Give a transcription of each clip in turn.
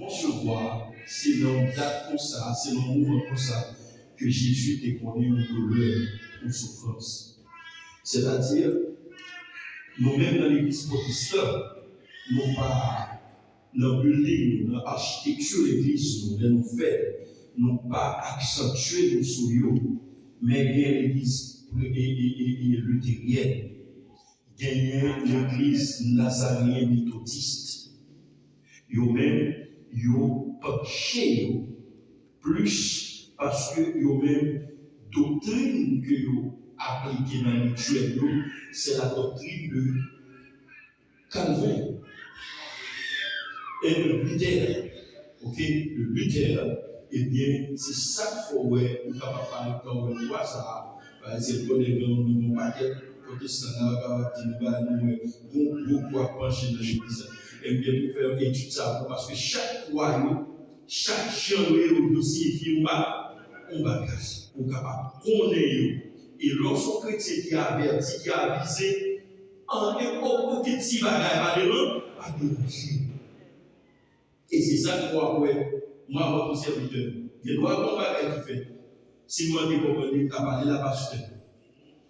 concevoir, c'est dans une date comme ça, c'est dans un moment comme ça, que Jésus t'a connu une douleur, une souffrance. C'est-à-dire, nous-mêmes dans l'église protestante, nous pas dans le building, dans l'architecture de l'église, nous faisons, nous pas accentuer nos souillons, mais dans l'église luthérienne, dans l'église nazaréenne méthodiste, yo même, yo penché plus parce que yo même doctrine que yo appliquée dans le rituel, c'est la doctrine de Calvin et le Luther. Ok, le Luther, eh bien, c'est ça qu'il faut ouais, ou capable de parler quand on voit ça. C'est pour les gens qui n'ont pas de protestants, qui ont beaucoup à pencher dans l'église. Et bien, pour faire étude ça, parce que chaque royaume, chaque genre de signifie un bagage, ou capable de connaître. Et lorsqu'un chrétien qui a averti, qui a avisé, en époque, petit bagage, pas de déranger. Et c'est ça que moi, votre serviteur, je dois avoir un bagage qui fait. Si moi, je ne peux pas parler là pasteur.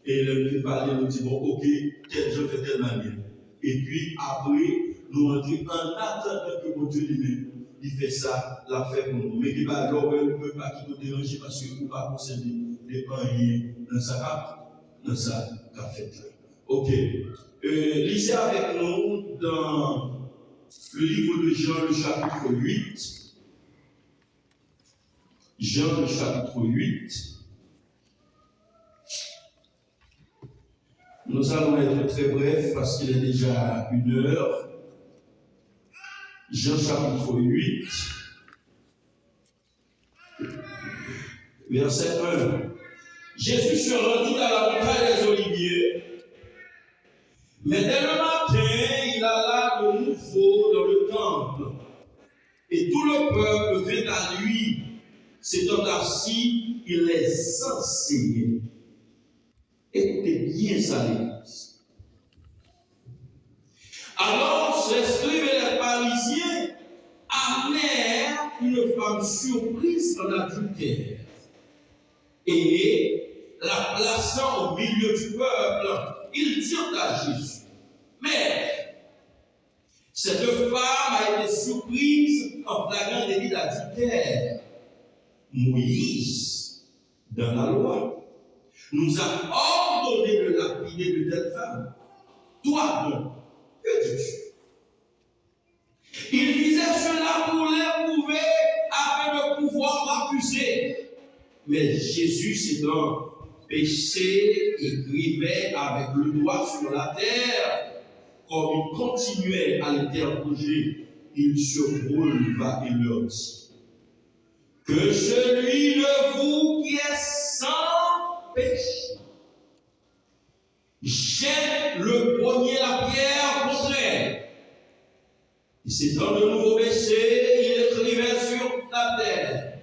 Et le parler, nous dit, bon, ok, je fais telle manière. Et puis, après, nous rentrons en attendant que mon Dieu lui-même, il fait ça, l'a fait pour nous. Mais il va alors, il ne peut pas qui nous déranger parce que nous ne pouvons pas conserver des pains dans sa fait. Ok. Lisez avec nous dans le livre de Jean, le chapitre 8. Jean, le chapitre 8. Nous allons être très brefs parce qu'il est déjà 1h. Jean, chapitre 8. Verset 1. Jésus se rendit à la montagne des Oliviers, mais dès le matin, il alla de nouveau dans le temple. Et tout le peuple vint à lui. S'étant assis, il les enseignait. Écoutez bien ça, l'église. Alors, les scribes et les pharisiens amenèrent une femme surprise en adultère. Et, la plaçant au milieu du peuple, ils dirent à Jésus, Maître, cette femme a été surprise en flagrant délit d'adultère. Moïse, dans la loi, nous a ordonné de lapider de telle femme. Toi, donc, que dis-tu? Il disait cela pour l'éprouver afin de pouvoir l'accuser. Mais Jésus, s'étant péché, écrivait avec le doigt sur la terre. Comme il continuait à l'interroger, il se releva et leur dit, que celui de vous qui est sans péché jette le premier la pierre contre elle. Et s'étant de nouveau baissé, il écrivait sur la terre.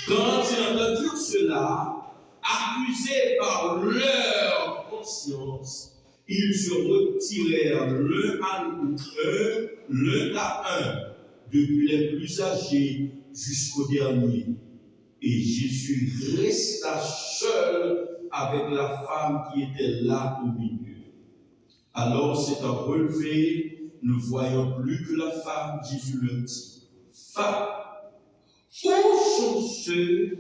Quand ils entendirent cela, accusés par leur conscience, ils se retirèrent l'un à un, depuis les plus âgés jusqu'au dernier. Et Jésus resta seul avec la femme qui était là au milieu. Alors, s'étant relevé, ne voyant plus que la femme, Jésus leur dit, Femme, où sont ceux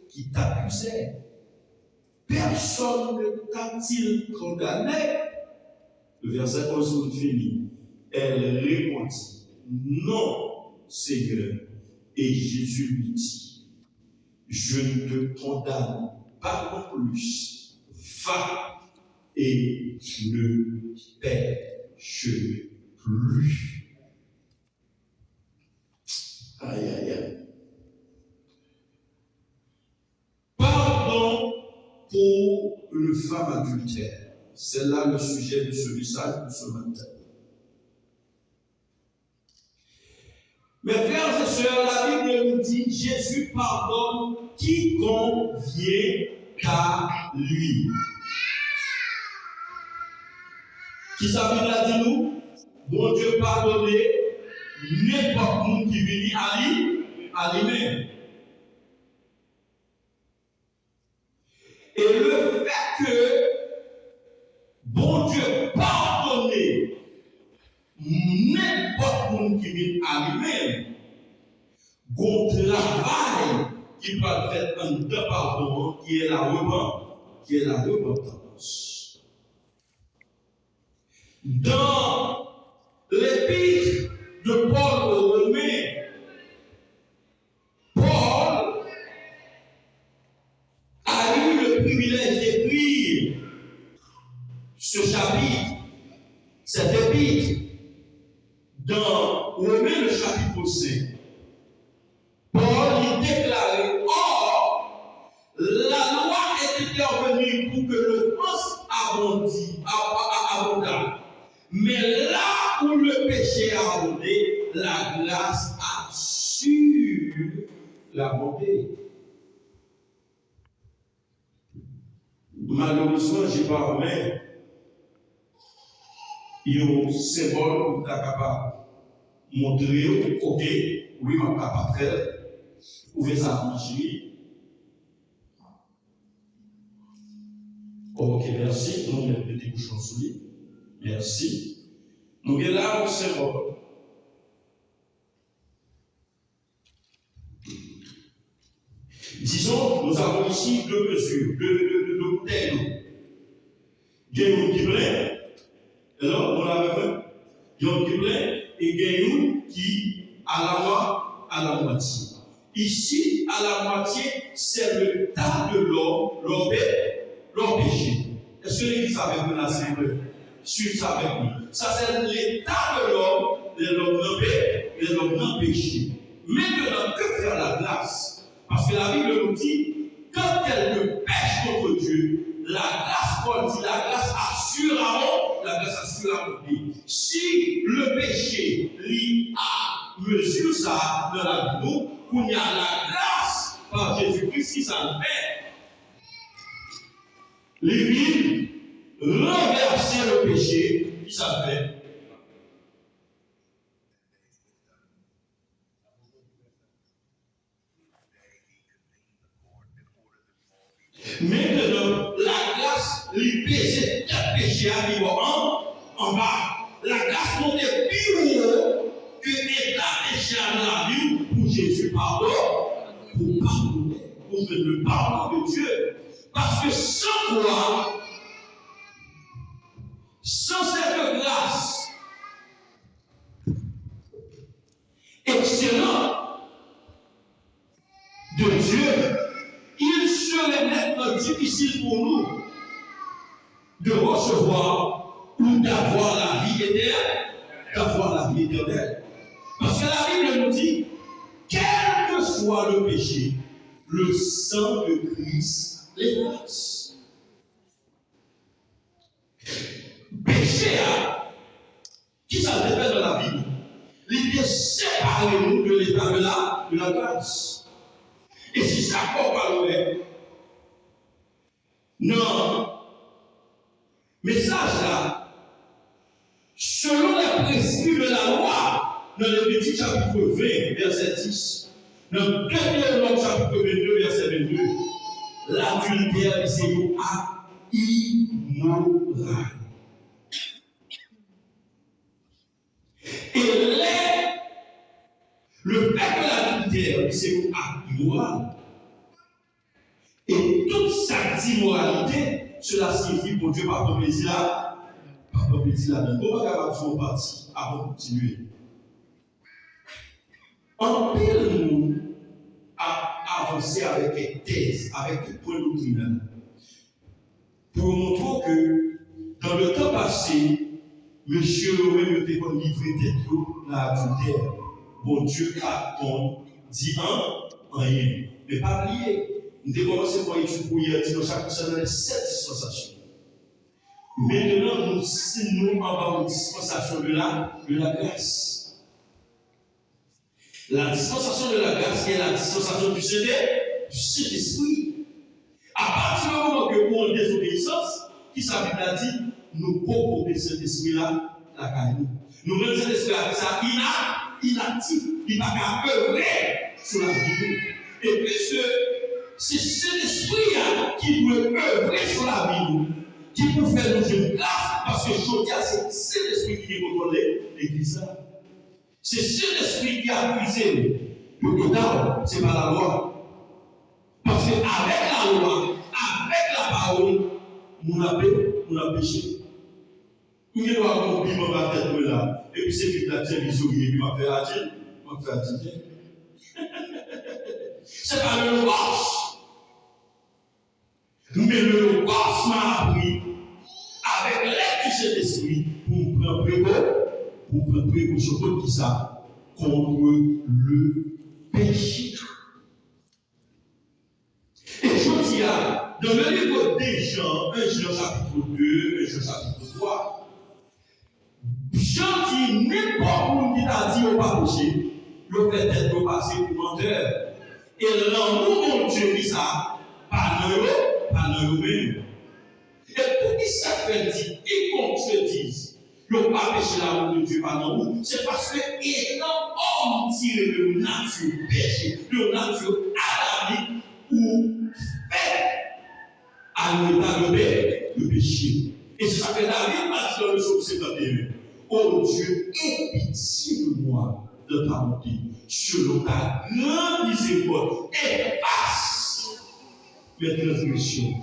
qui t'accusaient? Personne ne t'a-t-il condamné? Le verset 11 finit. Elle répondit, Non, Seigneur. Et Jésus lui dit, je ne te condamne pas non plus. Va et ne pêche plus. Aïe, aïe, aïe. Pardon pour une femme adultère. C'est là le sujet de ce message de ce matin. Mes frères et sœurs, la Bible nous dit Jésus pardonne quiconque vient à lui. Qui ça Bible a dit nous? Bon Dieu pardonner n'importe monde qui vient à lui-même. Et le fait que bon Dieu pardonne n'importe monde qui vient à lui-même, bon travail qui peut être fait en deux pardon, qui est la repentance. Dans l'épître de Paul aux Romains, Paul a eu le privilège d'écrire ce chapitre, cet épître, dans Romains le chapitre 5. Paul y déclarait, or, la loi est intervenue pour que l'offense abondât. Mais là où le péché a abondé, la grâce assure la bonté. Malheureusement, je n'ai pas remis un symbole pour être capable de montrer, ok, oui, je suis capable de faire. Vous pouvez ça marcher. Ok, merci. Nous mettons des bouchons sous lui. Merci. Nous avons là un symbole. Disons, nous avons ici deux mesures, deux bouteilles d'eau. Il y a une qui est pleine, et là, on a même, il y a une qui est pleine, et il y a une qui à la moitié. Ici, à la moitié, c'est le tas de l'homme péché. Est-ce que l'Église avec nous l'assemblée? Suivez ça avec nous. Ça, c'est l'état de l'homme non péché. Maintenant, que faire la grâce? Parce que la Bible nous dit, quand elle pêche contre Dieu, la grâce, Paul dit, la grâce assure la vie. Si le péché lui a mesure ça dans la vie, qu'on y a la grâce par Jésus-Christ qui s'en fait, les vies renverser le péché qui s'en fait. Maintenant, la grâce lui pèse quatre péchés arrivent en bas. La grâce monte plus haut que l'état péché dans la vie pour Jésus pardon, pour pardonner, pour le pardon de Dieu. Parce que sans quoi, sans cette grâce excellente de Dieu, il serait maintenant difficile pour nous de recevoir ou d'avoir la vie éternelle. Parce que la Bible nous dit, quel que soit le péché, le sang de Christ l'efface. Péché, qui ça fait dans la Bible? L'idée séparer nous de l'état de la grâce. Et si ça parlerait, non, message là, selon les prescrits de la loi, dans le Lévitique chapitre 20, verset 10, dans le Deutéronome chapitre 22, verset 22, l'adultère, c'est un acte immoral. Et le fait que l'adultère, c'est un acte immoral. Et toute cette immoralité, cela signifie que Dieu n'a pas de plaisir là. Pas de plaisir là. On va regarder son parti avant de continuer. En pile, nous à avancer avec des thèses, avec des points doctrinaux, pour montrer que dans le temps passé, monsieur même était comme livré tête dans l'adultère. Bon Dieu a dit rien. Mais pas oublier. Nous avons commencé par étudier pour hier, nous avons concernant les 7 dispensations. Maintenant, nous signons en bas une dispensation de la grâce. La dispensation de la grâce est la dispensation du Saint-Esprit. À partir du moment que nous avons désobéissance, qui ça a dit, nous pouvons obéir cet esprit-là, la caille. Nous mettons cet esprit-là, ça inactif, il va pas œuvrer sur la vie. Et puisque c'est cet esprit qui doit œuvrer sur la vie, qui peut faire nous une grâce, parce que je dis, c'est cet esprit qui contrôle l'Église. C'est cet esprit qui a accusé le total, ce n'est pas la loi. Parce qu'avec la loi, avec la parole, on a péché. Nous avons oublié ma tête là, et puis c'est que la télévision, et puis m'a fait attirer. C'est pas le logos. Mais le logos m'a appris avec l'aide du Saint-Esprit pour prendre précaution contre qui ça, contre le péché. Et je dis dans le livre des Jean, 1 Jean chapitre 2, 1 Jean chapitre 3, Jean dit n'importe qui t'a dit au pas péché, le fait d'être passé pour menteur. Et l'amour de Dieu qui ça, pas dans nous-mêmes. Et pour qui ça fait dire, qui contredisent, le pas péché l'amour de Dieu pas dans nous, c'est parce que étant homme tiré de nature péché, de nature adamique ou fait à ne pas le péché. Et c'est ça que David m'a dit dans le psaume 51. Oh Dieu, aie pitié de moi de ta bonté, selon ta grande miséricorde, efface mes transgressions.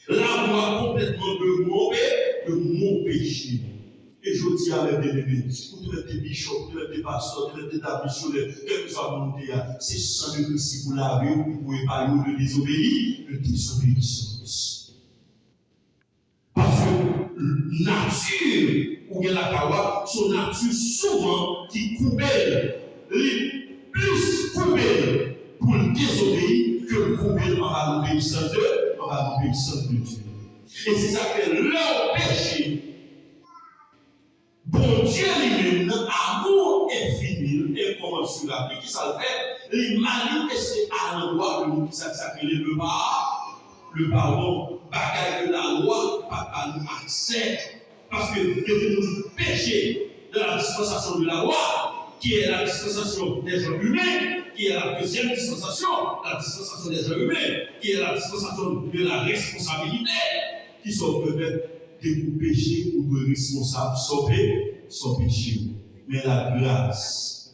Lave-moi complètement de mon péché. Et je dis à mes bien-aimés, vous devez être bichot, vous devez être pasteur, vous devez être missionnaire, quel que soit mon monté, c'est sans le Christ vous lavez, vous ne pouvez pas de désobéissance. Parce que nature, ou bien la kawa, son nature souvent qui coupelle, les plus coupelle pour le désobéir que le coupelle en l'obéissance de Dieu. Et c'est ça que leur péché, bon Dieu lui-même, amour infini et incommensurable, qui ça le fait, les manifester à l'endroit de nous qui s'appelle le pardon, bagaille de la loi, pas nous accès. Parce que nous péché de la dispensation de la loi, qui est la dispensation des gens humains, qui est la deuxième dispensation, la dispensation des gens humains, qui est la dispensation de la responsabilité, qui sont peut-être de péché ou de responsable sans péché. Mais la grâce,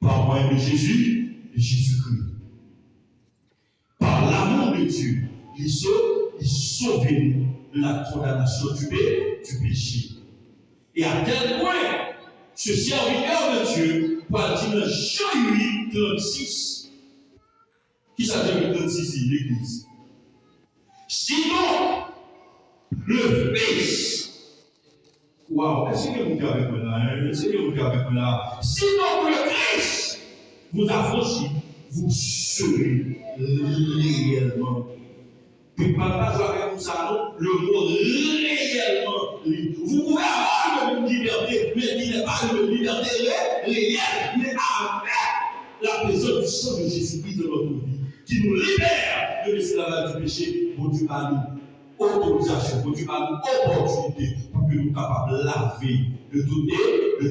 par moyen de Jésus-Christ, par l'amour de Dieu, il sauve de la condamnation du péché. Et à tel point, ce serviteur de Dieu, pour dire dans Jean 8, 36, qui s'appelle Jean 8, 36, l'Église. Sinon, le Fils, waouh, est-ce que vous êtes avec moi là? Sinon, le Christ vous affranchit, vous serez réellement. Puis, pas avec nous allons le mot réellement libre. Vous pouvez avoir une liberté, mais il n'est pas une liberté réelle, mais avec la présence du sang de Jésus-Christ dans notre vie, qui nous libère de l'esclavage du péché. Bon Dieu a nous autorisation, bon Dieu a nous opportunité pour que nous soyons capables de laver de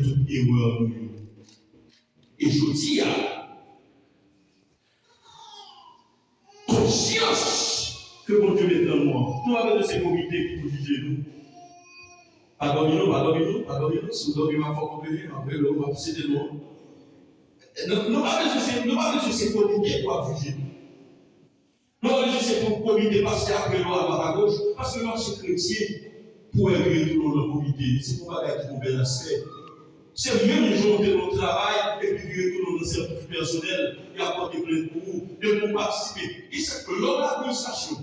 toute erreur. Et je dis à conscience que mon Dieu met dans moi. Nous avons de ces comités qui nous jugent nous. Pardonnez-nous, si vous dormez ma foi complémée, après le mot, c'était nous. Nous avons de ces comités pour juger nous. Nous avons de ces comités parce qu'après nous, à droite à gauche, parce que moi, je suis chrétien, pour aider tout le monde dans le comité. C'est pour pas qu'il y ait un bel aspect. C'est mieux de jour de notre travail et puis virer tout le monde dans le cercle personnel et apporter plein pour vous, et pour participer. Et c'est que lors de l'administration,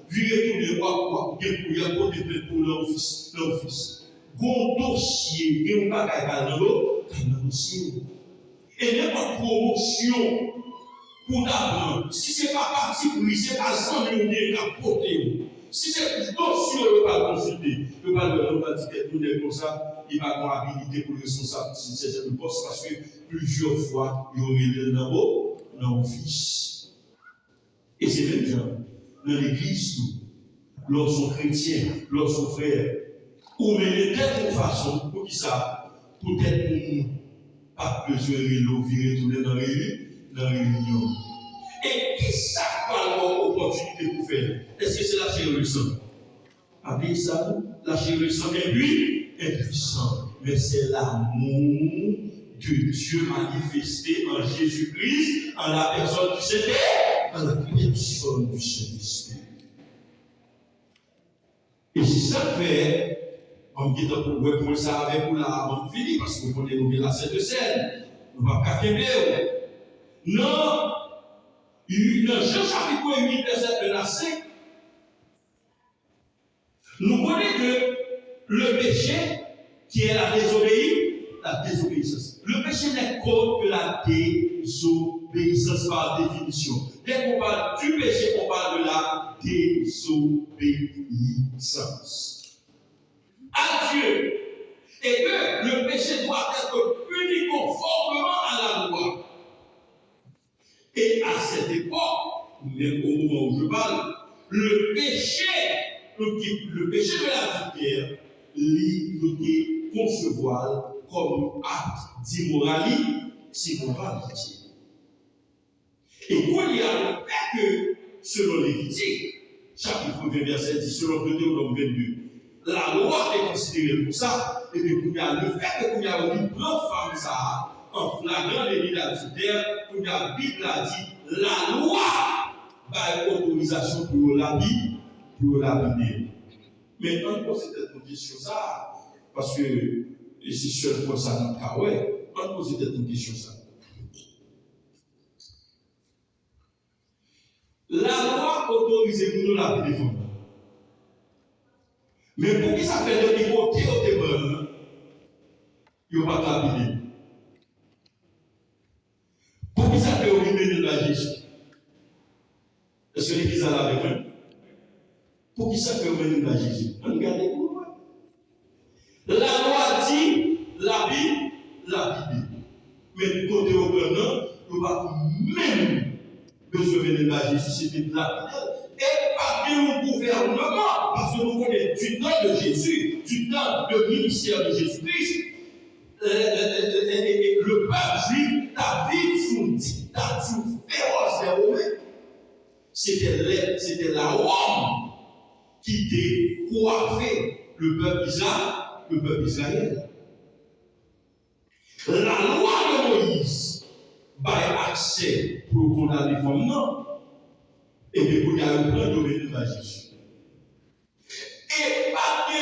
virer tout le monde et apporter plein pour leur fils. Bon dossier, et on va gagner dans dossier. Et n'importe promotion pour d'abord, si ce n'est pas parti pris, ce n'est pas 100 000 qui a porté. Si c'est dossier, on ne va pas consulter. On ne va pas dire que tout est comme ça, il va avoir habilité pour le responsable si c'est le poste parce que plusieurs fois, il y aurait dans l'office. Et c'est même gens, dans l'église, lorsqu'on chrétien, lorsqu'on frère, ou mais de telle façon, pour qui ça, pour être pas besoin de virer retourner dans la réunion. Et qui ça va avoir opportunité pour faire? Est-ce que c'est la chair et le sang? Appelez ça la chair et le sang est lui impuissant. Mais c'est l'amour de Dieu manifesté en Jésus-Christ, en la personne du Seigneur, en la personne du Saint-Esprit. Et c'est ça que fait, on dit pour voir ça avec vous là avant de finir, parce que vous connaissez nous la Sainte Seine, on ne va pas qu'aimer. Non, dans Jean chapitre 8, verset 1 à 5, nous connaissons que le péché, qui est la désobéissance. Le péché n'est qu'autre que la désobéissance par définition. Dès qu'on parle du péché, on parle de la désobéissance à Dieu. Et que le péché doit être puni conformément à la loi. Et à cette époque, même au moment où je parle, le péché de l'adultère, il concevoir comme acte d'immoralité. Et qu'on y a le fait que, selon Lévitique, chapitre 20, verset 10, selon Deutéronome 22, la loi est considérée pour ça, et puis qu'on y a le fait qu'on y a une grande femme ça, en flagrant délit d'adultère, qu'on y a la Bible a dit, la loi va une autorisation pour l'habiller. Mais on pose cette question ça, parce que c'est seul pour ça dans le cas, ouais, on pose cette question ça. La loi autorise nous la téléphone. Mais pour qui ça fait de l'hypothèse au témoin, il n'y a pas d'habiller. Pour qui ça fait au milieu de la Jésus? Est-ce que l'église a la avec moi? Pour qui ça fait au milieu de la Jésus? Regardez pour moi. La loi dit l'habiller. Mais du côté au prenant, il n'y a pas même besoin de la Jésus, c'était de l'habiller. Et pas de gouvernement, parce que nous connaissons du temps de Jésus, du temps de ministère de Jésus-Christ, le peuple juif a vécu sous une dictature féroce des Romains. C'était la Rome qui décoiffait le peuple Israël. La loi de Moïse a accès pour condamner les femmes, non. Et puis, il y a un plan de la Jésus. Et pas que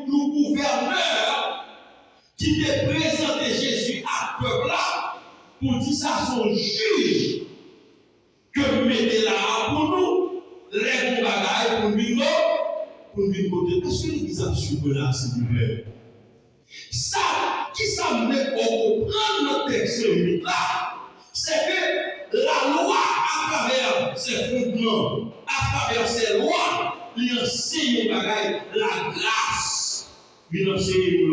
nous gouverneurs qui te présenté Jésus à ce peuple-là pour dire ça son juge que vous mettez là pour nous, les bons bagailles pour nous côté. Est-ce que l'église a suivi là, s'il vous plaît? Ça, qui s'amène au comprendre notre texte là, c'est que la loi à travers ses fondements, à travers ses lois, il enseigne la grâce. Il enseigne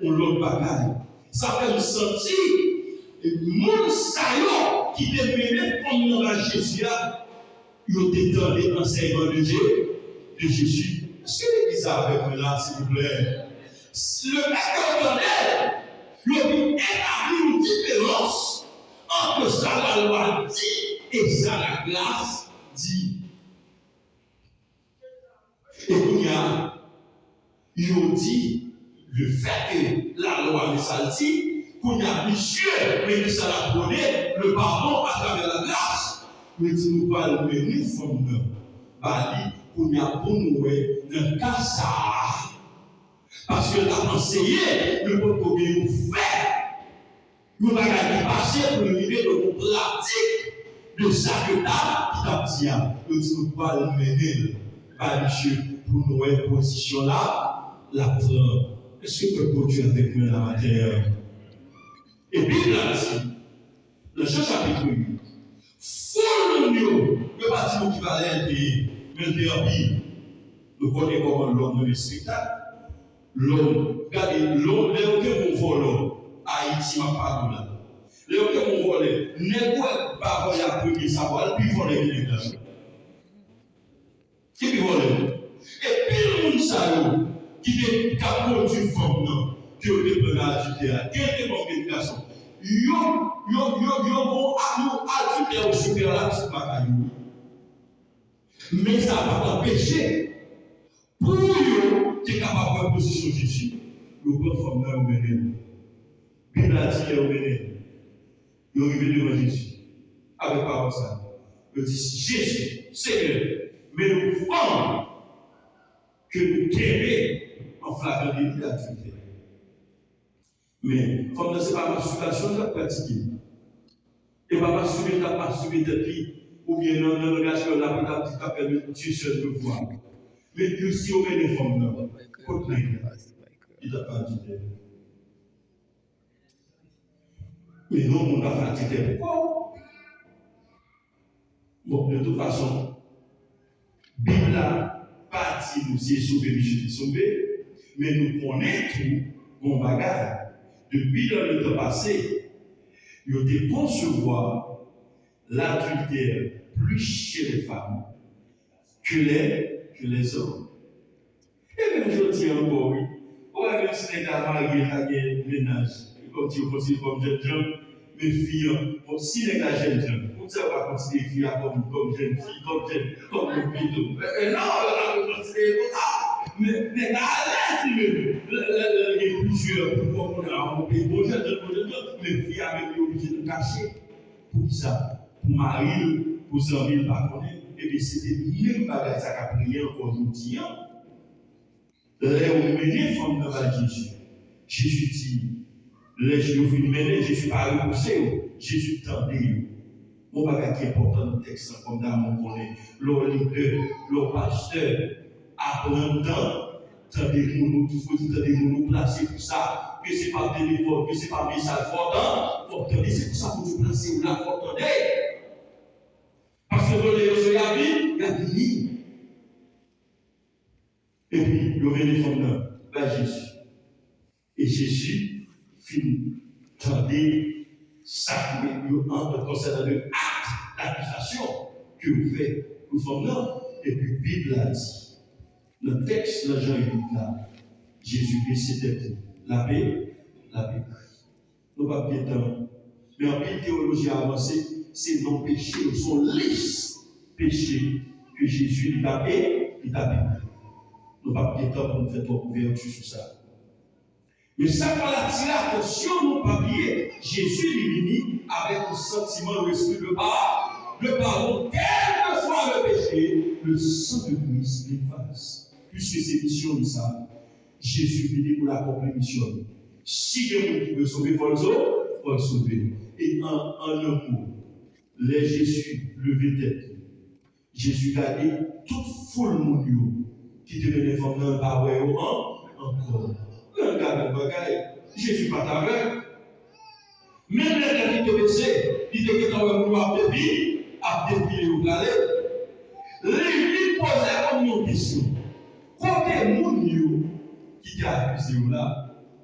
l'autre bagaille. Ça fait me sentir, mon saillot qui devenait comme dans la Jésus, il était dans les enseignements de Jésus. Est-ce que l'église a avec moi là, s'il vous plaît? Le maître ordonnait, il a établi une différence entre ça la loi dit et ça la grâce dit. Et il a dit le fait que la loi est saltie, qu'on a monsieur, mais que ça l'a donné le pardon à travers la grâce. Mais dit nous pas le mener from nous. Qu'on a pour nous un cas ça. Parce que l'a enseigné, le peuple que nous fait. Nous avons passé pour le niveau de pratique de chaque étape qui t'a dit. Nous ne pouvons pas le mener. Monsieur, pour nous, position là, la prendre. Est-ce que tu peux Dieu avec nous la matière? Et puis là, le chapitre 8, foule-nous, le bâtiment qui va l'aider, mais le pire. Nous connaissons comment l'homme de spectacle. L'homme, regardez, l'homme, les mon volant, Haïti m'a pas là. Les mon volet, n'est pas voler à premier savoir, puis voler les gars. Qui peut voler? Et puis le monde qui est capable du femme, que vous dépendez adultère, quelle est votre éducation? Bon adultère au super là, c'est pas caillou. Mais ça va pas t'empêcher. Pour vous, tu es capable de position Jésus. Vous pouvez former un bénéfice. Bible a dit au bénéfice. Il est arrivé devant Jésus. Avec parole ça. Il dit Jésus, Seigneur, mais nous femmes que nous t'aimons en flagrant délit d'adultère. Mais, comme ce n'est pas ma masturbation, je pratiquer. Et pas masturber, tu as masturbé depuis, ou bien dans le langage que la petite appelle Dieu seul le voir. Mais Dieu aussi, on met les femmes là. Côte nègre. Il t'a pas dit. Mais non, on a fait un pourquoi? Bon, de toute façon, Bible là, pas dit nous sommes sauvés, nous sommes sauvés, mais nous connaissons tout, mon bagage. Depuis dans le temps passé, ils ont été concevoir l'adultère plus chez les femmes que les hommes. Et même je dis encore, oui. Ouais, même si les gars mariés, ils ont ménage. Comme tu considères comme jeune gens, mes filles, si les gars jeunes gens, vous ne pas considérer les filles comme jeunes filles, comme le plutôt. Non, on va considérer comme ça. Mais les gars, là, il y a plusieurs, pour qu'on a un pays, bon jeune, mes filles avaient été obligées de cacher. Pour ça, pour marier, pour s'enlever, pas connaître. Et bien, c'était même pas ça qu'a prié encore aujourd'hui. Les hommes menés font de Jésus. Jésus dit, les gens qui menés, Jésus pas repoussé, Jésus tendait. Mon bagage qui est important dans le texte, comme dans mon connaît, leur leader, leur pasteur, apprenant, tendez-nous, tout faut dire, tendez-nous, placer pour ça, que ce n'est pas téléphone, que ce n'est pas message fort, faut tendez, c'est pour ça que vous placez là, faut tendez. Parce que dans les réseaux, il y a fini. Et puis, il y avait les femmes là, Jésus. Et Jésus finit, tendez, ça qui est concernant le acte d'accusation que vous faites aux femmes là. Et puis, Bible a dit, le texte, là, Jean 8 là, Jésus dit, c'était la paix. Nous pas bien temps. Mais en pile théologie avancée, c'est non péché, sont les péchés que Jésus lui a paix, il t'a paix. Nous pas bien temps pour nous faire trop ouverture sur ça. Mais ça, pour attirer l'attention, nous pas oublier, Jésus est venu avec un sentiment, l'esprit de pardon, quel que soit le péché, le sang de Christ l'efface. Puisque c'est mission de ça, Jésus est venu pour l'accomplir mission. Si quelqu'un qui veut sauver, il faut le sauver. Et en un mot, les Jésus levé tête. Jésus a dit toute foule mondiale qui devait les femmes dans le paroi encore. Le gars de bagaille, Jésus pas avec. Même les gens qui te baissaient, ils étaient dans le noir de vie, à défiler au galet. Les posaient comme une question. Côté mondial qui t'a accusé là,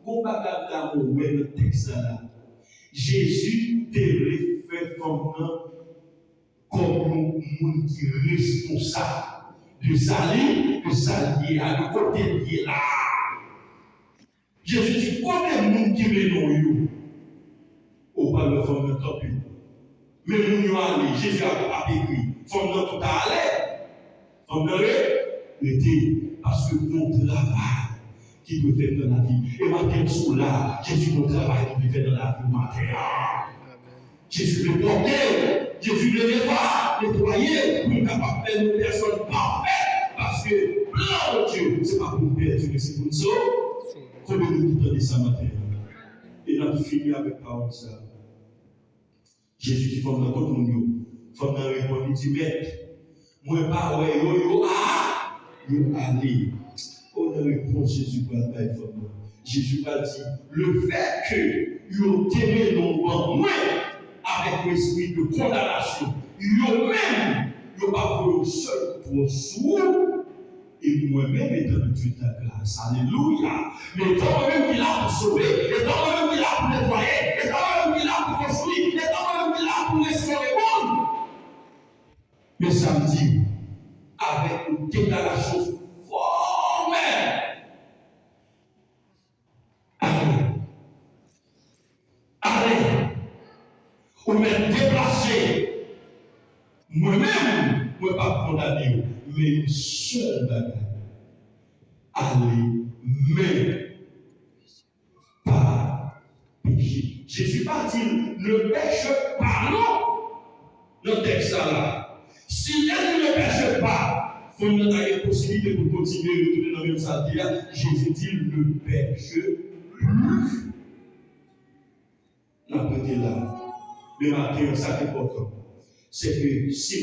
on va garder le texte là. Jésus devait faire comme un monde qui est responsable de s'allier à le côté de là. Jésus dit, côté monde qui est non, au pas le fond de top. Mais nous allons, Jésus a écrit, fond de tout à l'air. Fond de l'été, parce que mon travail qui doit faire dans la vie. Et matin, sous là, Jésus, mon travail qui doit faire dans la vie matin. Jésus veut porter, Jésus veut nettoyer, pour capable de faire une personne parfaite. Parce que plein de Dieu, ce n'est pas pour nous perdre, mais c'est pour nous sauver. Combien nous dit ça matin? Et là, nous finissons avec parole ça. Jésus dit, faut dans tout le monde, faut dans répondre, il dit, maître, moi pas ouais, yo, allez. On a répondu Jésus pour la paix. Jésus a dit, le fait que vous aimez nos moi avec l'esprit de condamnation, vous-même, vous n'avez pas fait seul pour sous. Et moi-même étant de Dieu de la grâce. Alléluia. Mais étant moi-même qui l'a pour sauver, étant moi-même qui l'a pour nettoyer, étant moi-même qui l'a pour construire, étant moi-même qui l'a pour restaurer le monde. Mais samedi, avec une déclaration formelle. ou même déplacé. Moi-même, je ne suis pas condamné, mais une seule bagarre. Allez, mais pas péché. Jésus pas dit ne pêche pas, non. Dans le texte là. Si elle ne pêche pas, il faut nous avoir une possibilité pour continuer de retourner dans le même saleté. Jésus dit ne pêche plus. Nous avons été là. Le matin, ça qui est important, c'est que si